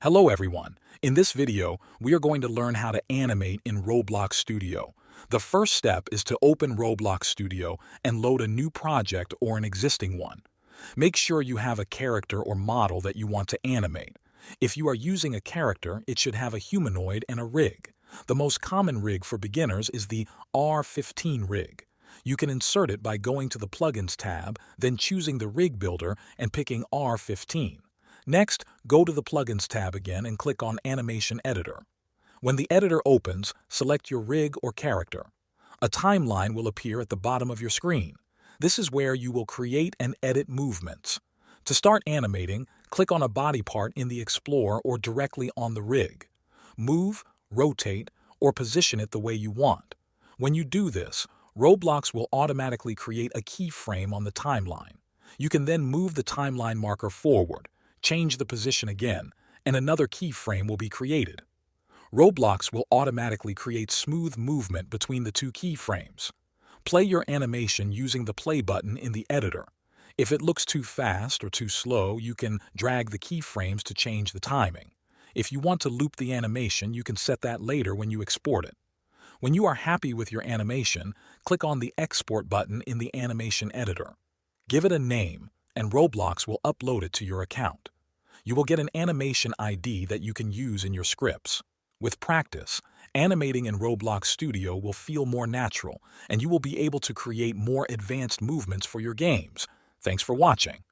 Hello everyone. In this video, we are going to learn how to animate in Roblox Studio. The first step is to open Roblox Studio and load a new project or an existing one. Make sure you have a character or model that you want to animate. If you are using a character, it should have a humanoid and a rig. The most common rig for beginners is the R15 rig. You can insert it by going to the Plugins tab, then choosing the Rig Builder and picking R15. Next, go to the Plugins tab again and click on Animation Editor. When the editor opens, select your rig or character. A timeline will appear at the bottom of your screen. This is where you will create and edit movements. To start animating, click on a body part in the Explorer or directly on the rig. Move, rotate, or position it the way you want. When you do this, Roblox will automatically create a keyframe on the timeline. You can then move the timeline marker forward, change the position again, and another keyframe will be created. Roblox will automatically create smooth movement between the two keyframes. Play your animation using the play button in the editor. If it looks too fast or too slow, you can drag the keyframes to change the timing. If you want to loop the animation, you can set that later when you export it. When you are happy with your animation, click on the Export button in the animation editor. Give it a name, and Roblox will upload it to your account. You will get an animation ID that you can use in your scripts. With practice, animating in Roblox Studio will feel more natural, and you will be able to create more advanced movements for your games. Thanks for watching.